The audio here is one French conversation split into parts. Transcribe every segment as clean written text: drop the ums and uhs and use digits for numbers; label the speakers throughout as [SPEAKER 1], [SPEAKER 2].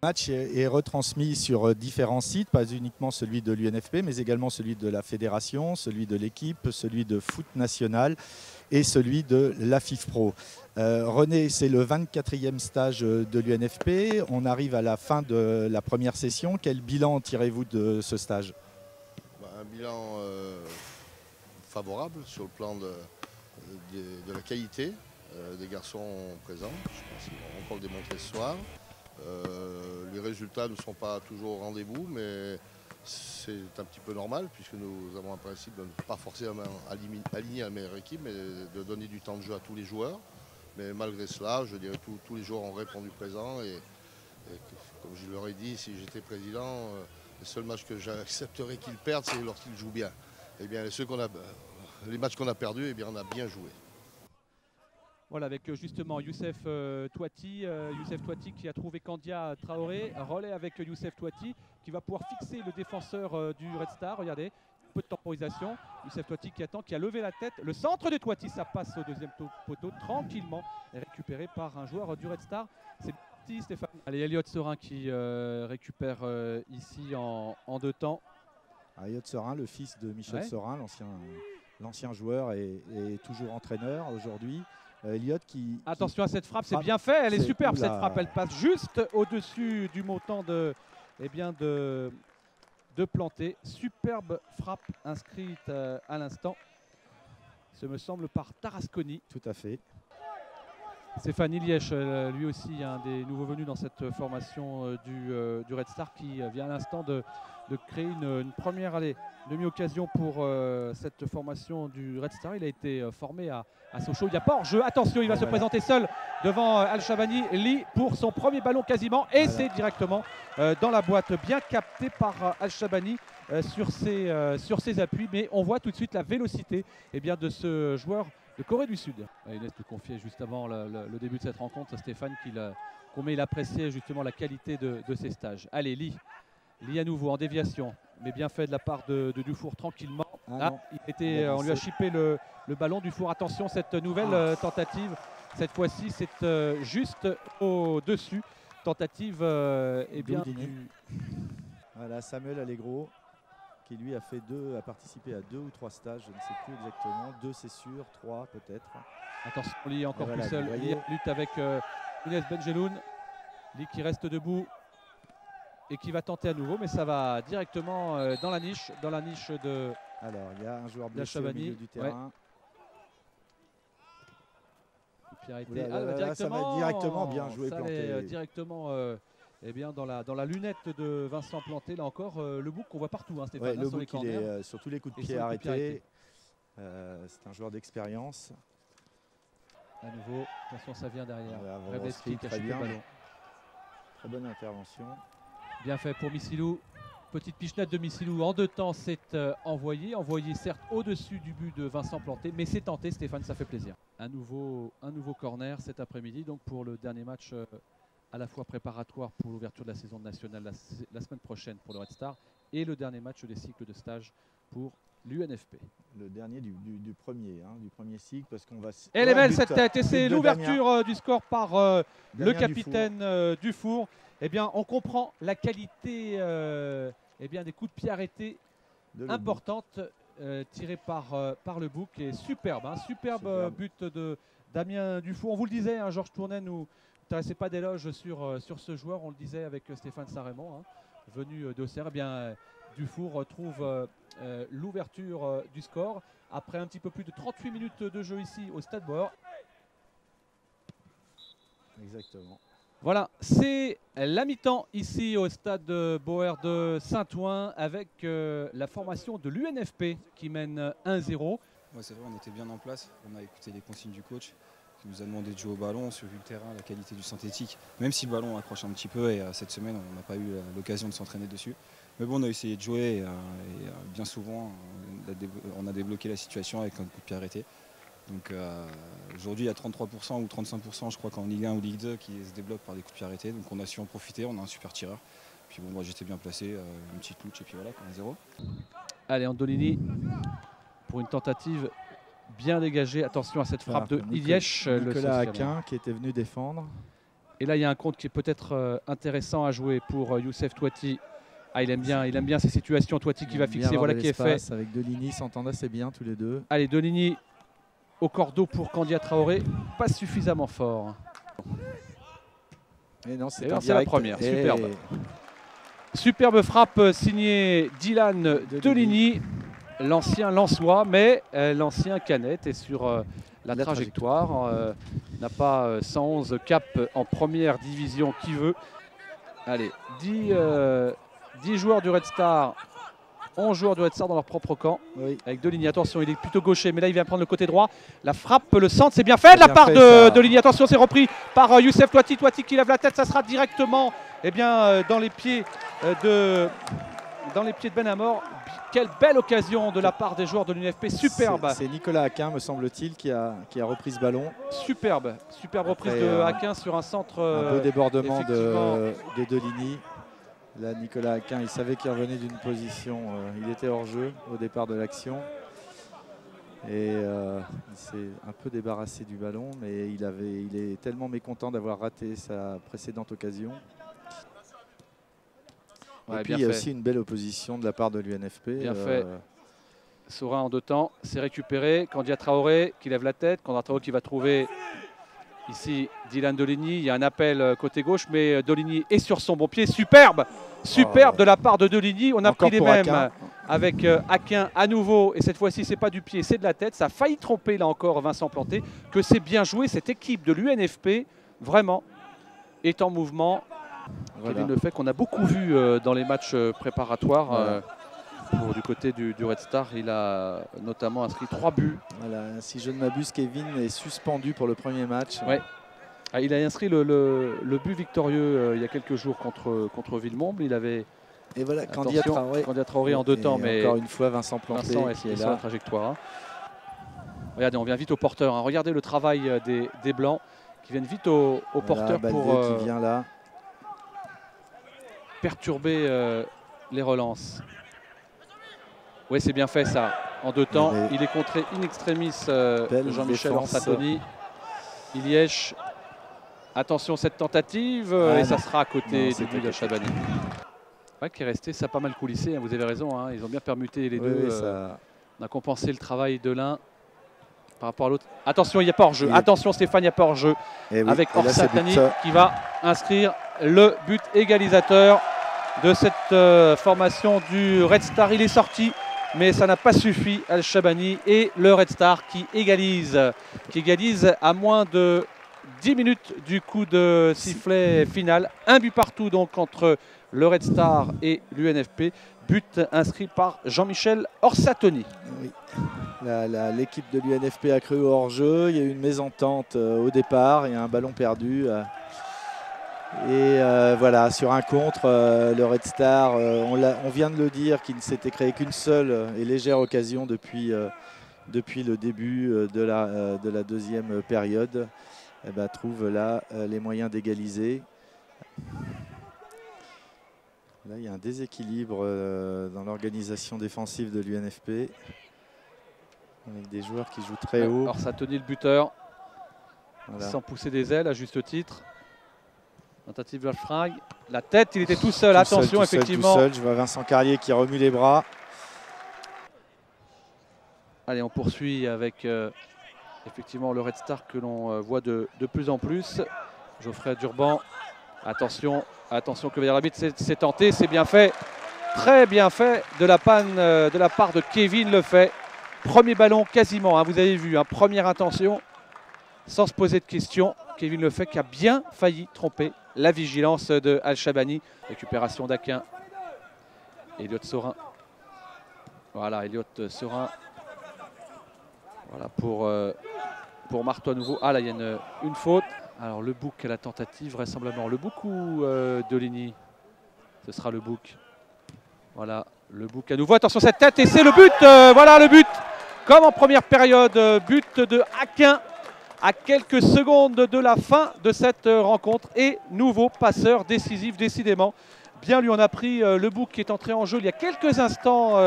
[SPEAKER 1] match est retransmis sur différents sites, pas uniquement celui de l'UNFP, mais également celui de la fédération, celui de l'équipe, celui de foot national et celui de la FIFPro. René, c'est le 24e stage de l'UNFP. On arrive à la fin de la première session. Quel bilan tirez-vous de ce stage?
[SPEAKER 2] Un bilan favorable sur le plan de la qualité des garçons présents. Je pense qu'ils vont encore le démontrer ce soir. Les résultats ne sont pas toujours au rendez-vous, mais c'est un petit peu normal puisque nous avons un principe de ne pas forcément aligner la meilleure équipe, mais de donner du temps de jeu à tous les joueurs. Mais malgré cela, je dirais que tous les joueurs ont répondu présent et comme je leur ai dit, si j'étais président, le seul match que j'accepterais qu'ils perdent, c'est lorsqu'ils jouent bien. Eh bien, les matchs qu'on a perdus, eh bien, on a bien joué.
[SPEAKER 3] Voilà, avec justement Youssef Touati qui a trouvé Kandia Traoré, relais avec Youssef Touati qui va pouvoir fixer le défenseur du Red Star. Regardez, peu de temporisation. Youssef Touati qui attend, qui a levé la tête. Le centre de Touati, ça passe au deuxième poteau tranquillement, récupéré par un joueur du Red Star. C'est petit, Stéphane. Allez, Elliot Serin qui récupère ici en deux temps.
[SPEAKER 1] Elliot Serin, le fils de Michel Serin, l'ancien joueur et toujours entraîneur aujourd'hui. Elliot
[SPEAKER 3] attention à cette frappe, c'est bien fait, elle est superbe cette frappe, elle passe juste au-dessus du montant de planter. Superbe frappe inscrite à l'instant, ce me semble par Tarasconi.
[SPEAKER 1] Tout à fait.
[SPEAKER 3] Stéphane Ilièche, lui aussi un des nouveaux venus dans cette formation du Red Star qui vient à l'instant de créer une première demi-occasion pour cette formation du Red Star. Il a été formé à Sochaux. Il n'y a pas hors-jeu. Attention, il va se présenter seul devant Al-Shabani Lee pour son premier ballon quasiment. Et c'est directement dans la boîte, bien capté par Al-Shabani sur ses appuis. Mais on voit tout de suite la vélocité de ce joueur de Corée du Sud. Inès te confiait juste avant le début de cette rencontre, Stéphane, combien il appréciait justement la qualité de ses stages. Allez, Lee à nouveau en déviation, mais bien fait de la part de Dufour tranquillement. On lui a chippé le ballon. Dufour, attention, cette nouvelle tentative. Cette fois-ci, c'est juste au-dessus. Tentative
[SPEAKER 1] Voilà, Samuel Allegro qui lui a participé à 2 ou 3 stages, je ne sais plus exactement. 2 c'est sûr, 3 peut-être.
[SPEAKER 3] Attention, Lee encore plus seul. Lee lutte avec Inès Benjeloun. Lee qui reste debout et qui va tenter à nouveau, mais ça va directement dans la niche de.
[SPEAKER 1] Alors, il y a un joueur blessé au milieu du terrain.
[SPEAKER 3] Ça va
[SPEAKER 1] directement bien joué, planté.
[SPEAKER 3] Directement dans la lunette de Vincent Planté. Là encore, le bouc qu'on voit partout, Stéphane.
[SPEAKER 1] Le bouc, il est sur tous les coups de pied arrêtés. C'est un joueur d'expérience.
[SPEAKER 3] À nouveau, attention, ça vient derrière.
[SPEAKER 1] Revetsky qui a chopé le ballon. Très bonne intervention.
[SPEAKER 3] Bien fait pour Missilou. Petite pichenette de Missilou en deux temps, c'est envoyé certes au-dessus du but de Vincent Planté, mais c'est tenté, Stéphane, ça fait plaisir. Un nouveau corner cet après-midi, donc pour le dernier match à la fois préparatoire pour l'ouverture de la saison nationale la semaine prochaine pour le Red Star et le dernier match des cycles de stage pour l'UNFP.
[SPEAKER 1] Le dernier du premier cycle, parce qu'on va.
[SPEAKER 3] Elle est belle cette tête et c'est l'ouverture du score par le capitaine Dufour. Eh bien, on comprend la qualité des coups de pied arrêtés importante tirée par le bouc et superbe. Superbe but de Damien Dufour. On vous le disait, Georges Tournet nous n'intéressait pas d'éloge sur ce joueur. On le disait avec Stéphane Saint-Raymond, venu d'Auxerre. Eh bien, Dufour trouve l'ouverture du score après un petit peu plus de 38 minutes de jeu ici au Stade Bauer.
[SPEAKER 1] Exactement.
[SPEAKER 3] Voilà, c'est la mi-temps ici au Stade Bauer de Saint-Ouen avec la formation de l'UNFP qui mène 1-0.
[SPEAKER 4] Ouais, c'est vrai, on était bien en place. On a écouté les consignes du coach qui nous a demandé de jouer au ballon, on a vu le terrain, la qualité du synthétique, même si le ballon accroche un petit peu et cette semaine on n'a pas eu l'occasion de s'entraîner dessus. Mais bon, on a essayé de jouer et bien souvent on a débloqué la situation avec un coup de pied arrêté. Donc aujourd'hui il y a 33% ou 35% je crois qu'en Ligue 1 ou Ligue 2 qui se débloquent par des coups de pied arrêtés. Donc on a su en profiter, on a un super tireur. Puis bon, moi j'étais bien placé, une petite touche et puis voilà, 1-0.
[SPEAKER 3] Allez, Andolini pour une tentative bien dégagée. Attention à cette frappe de Ilièche.
[SPEAKER 1] Nicolas Aquin qui était venu défendre.
[SPEAKER 3] Et là, il y a un compte qui est peut-être intéressant à jouer pour Youssef Touati. Ah, il aime bien ces situations. Touati qui va fixer, voilà qui est fait.
[SPEAKER 1] Avec Deligny, s'entendent assez bien tous les deux.
[SPEAKER 3] Allez, Deligny au cordeau pour Candia Traoré. Pas suffisamment fort.
[SPEAKER 1] Et non, c'est
[SPEAKER 3] la première, superbe. Superbe frappe signée Dylan Deligny, l'ancien Lensois, mais l'ancien Canette est sur la trajectoire. N'a pas 111 cap en première division qui veut. Allez, 10 joueurs du Red Star, 11 joueurs du Red Star dans leur propre camp. Oui. Avec Deligny, attention, il est plutôt gaucher, mais là il vient prendre le côté droit. La frappe, le centre, c'est bien fait de la part de Deligny. Attention, c'est repris par Youssef Touati. Touati qui lève la tête, ça sera directement dans les pieds de Benamor. Quelle belle occasion de la part des joueurs de l'UNFP, superbe.
[SPEAKER 1] C'est Nicolas Aquin, me semble-t-il, qui a repris ce ballon.
[SPEAKER 3] Superbe reprise de Aquin sur un centre.
[SPEAKER 1] Un beau débordement de Deligny. Là, Nicolas Aquin, il savait qu'il revenait d'une position, il était hors jeu au départ de l'action. Et il s'est un peu débarrassé du ballon, mais il est tellement mécontent d'avoir raté sa précédente occasion. Ouais, et puis il y a aussi une belle opposition de la part de l'UNFP.
[SPEAKER 3] Bien fait. Saurin en deux temps, c'est récupéré. Candia Traoré qui lève la tête. Candia Traoré qui va trouver ici Dylan Deligny. Il y a un appel côté gauche, mais Deligny est sur son bon pied. Superbe de la part de Deligny. On a pris les mêmes Aquin. Avec Aquin à nouveau. Et cette fois-ci, c'est pas du pied, c'est de la tête. Ça a failli tromper là encore Vincent Planté. Que c'est bien joué. Cette équipe de l'UNFP, vraiment, est en mouvement. Voilà. Kevin Lefebvre qu'on a beaucoup vu dans les matchs préparatoires du côté du Red Star. Il a notamment inscrit 3 buts.
[SPEAKER 1] Voilà, si je ne m'abuse, Kevin est suspendu pour le premier match.
[SPEAKER 3] Ouais. Ah, il a inscrit le but victorieux il y a quelques jours contre Villemomble. Il avait
[SPEAKER 1] Candia
[SPEAKER 3] Traoré en deux temps. Mais
[SPEAKER 1] encore une fois, Vincent Planté
[SPEAKER 3] qui est sur la trajectoire. Regardez, on vient vite au porteur. Regardez le travail des Blancs qui viennent vite au porteur pour
[SPEAKER 1] qui vient là.
[SPEAKER 3] Perturber les relances. Oui, c'est bien fait ça. En deux temps, il est contré in extremis Jean-Michel Orsatoni. Ilièche. Attention cette tentative et ça sera à côté du but de Chabani. Ouais, qui est resté, ça a pas mal coulissé, hein, vous avez raison. Hein, ils ont bien permuté les deux. On a compensé le travail de l'un par rapport à l'autre. Attention, il n'y a pas hors-jeu. Attention Stéphane, il n'y a pas hors-jeu. Avec Orsatoni qui va inscrire le but égalisateur de cette formation du Red Star. Il est sorti, mais ça n'a pas suffi. Al-Chabani et le Red Star qui égalise à moins de 10 minutes du coup de sifflet final. Un but partout donc entre le Red Star et l'UNFP. But inscrit par Jean-Michel Orsatoni.
[SPEAKER 1] Oui. L'équipe de l'UNFP a cru au hors-jeu. Il y a eu une mésentente au départ. Il y a un ballon perdu. Et voilà, sur un contre, le Red Star, on vient de le dire, qu'il ne s'était créé qu'une seule et légère occasion depuis le début de la deuxième période. Trouve là les moyens d'égaliser. Là, il y a un déséquilibre dans l'organisation défensive de l'UNFP, avec des joueurs qui jouent très haut.
[SPEAKER 3] Orsatoni le buteur, sans pousser des ailes à juste titre. Tentative de Frag. La tête, il était tout seul. Attention, effectivement.
[SPEAKER 1] Tout seul. Je vois Vincent Carrier qui remue les bras.
[SPEAKER 3] Allez, on poursuit avec effectivement le Red Star que l'on voit de plus en plus. Geoffrey Durban. Attention, que va dire l'arbitre. C'est tenté, c'est bien fait. Très bien fait de la part de Kevin Lefebvre. Premier ballon quasiment, hein, vous avez vu, hein, première intention, sans se poser de questions. Kevin Lefebvre qui a bien failli tromper la vigilance de Al-Chabani. Récupération d'Aquin. Elliott Saurin. Voilà, Elliott Saurin. Voilà pour Marteau à nouveau. Ah là, il y a une faute. Alors le bouc à la tentative, vraisemblablement. Le bouc ou Deligny? Ce sera le bouc. Voilà, le bouc à nouveau. Attention cette tête et c'est le but. Voilà le but. Comme en première période, but de Aquin à quelques secondes de la fin de cette rencontre. Et nouveau passeur décisif, décidément. Bien lui, on a pris le bouc qui est entré en jeu il y a quelques instants.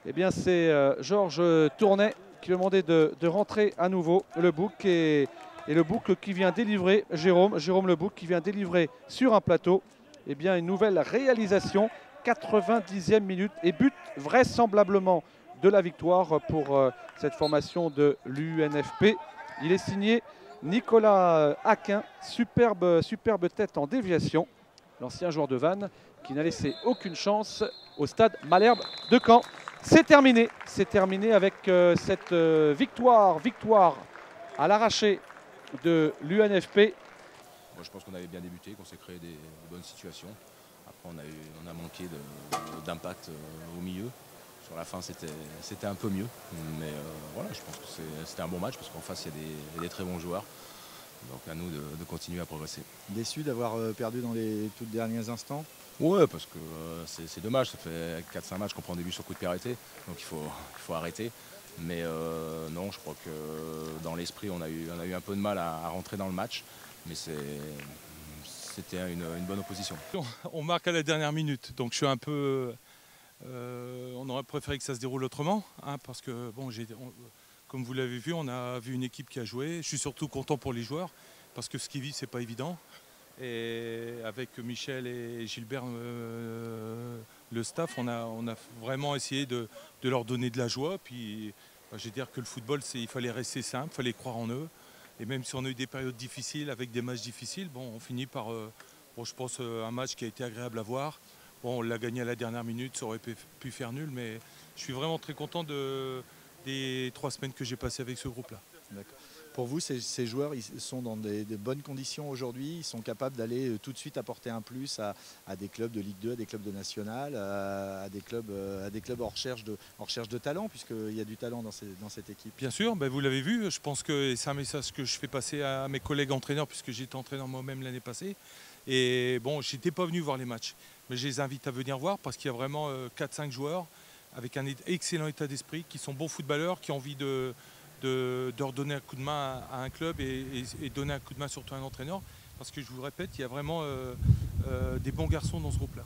[SPEAKER 3] Eh bien, c'est Georges Tournet qui lui a demandé de rentrer à nouveau. Le bouc et Et le bouc qui vient délivrer, Jérôme Lebouc qui vient délivrer sur un plateau, eh bien une nouvelle réalisation, 90e minute et but vraisemblablement de la victoire pour cette formation de l'UNFP. Il est signé Nicolas Aquin, superbe tête en déviation, l'ancien joueur de Vannes qui n'a laissé aucune chance au stade Malherbe de Caen. C'est terminé avec cette victoire à l'arraché de l'UNFP.
[SPEAKER 5] Moi, je pense qu'on avait bien débuté, qu'on s'est créé des bonnes situations. Après, on a manqué d'impact au milieu. Sur la fin, c'était un peu mieux. Mais voilà, je pense que c'était un bon match parce qu'en face, il y a des très bons joueurs. Donc à nous de continuer à progresser.
[SPEAKER 1] Déçu d'avoir perdu dans les tout derniers instants?
[SPEAKER 5] Ouais, parce que c'est dommage. Ça fait 4-5 matchs qu'on prend des buts sur coup de pied arrêté. Donc il faut arrêter. Mais non, je crois que dans l'esprit, on a eu un peu de mal à rentrer dans le match. Mais c'était une bonne opposition.
[SPEAKER 6] On marque à la dernière minute, donc je suis un peu... on aurait préféré que ça se déroule autrement, hein, parce que, bon, comme vous l'avez vu, on a vu une équipe qui a joué. Je suis surtout content pour les joueurs, parce que ce qu'ils vivent, c'est pas évident. Et avec Michel et Gilbert, le staff, on a vraiment essayé de leur donner de la joie. Puis, je vais dire que le football, il fallait rester simple, il fallait croire en eux. Et même si on a eu des périodes difficiles, avec des matchs difficiles, bon, on finit par, je pense, un match qui a été agréable à voir. Bon, on l'a gagné à la dernière minute, ça aurait pu faire nul, mais je suis vraiment très content des 3 semaines que j'ai passées avec ce groupe-là.
[SPEAKER 1] Pour vous, ces joueurs, ils sont dans des bonnes conditions aujourd'hui, ils sont capables d'aller tout de suite apporter un plus à des clubs de Ligue 2, à des clubs de National, à des clubs en recherche de talent, puisqu'il y a du talent dans cette équipe.
[SPEAKER 6] Bien sûr, ben vous l'avez vu, je pense que c'est un message que je fais passer à mes collègues entraîneurs, puisque j'étais entraîneur moi-même l'année passée. Et bon, je n'étais pas venu voir les matchs, mais je les invite à venir voir parce qu'il y a vraiment 4-5 joueurs avec un excellent état d'esprit, qui sont bons footballeurs, qui ont envie de redonner un coup de main à un club et donner un coup de main surtout à un entraîneur. Parce que je vous le répète, il y a vraiment des bons garçons dans ce groupe-là.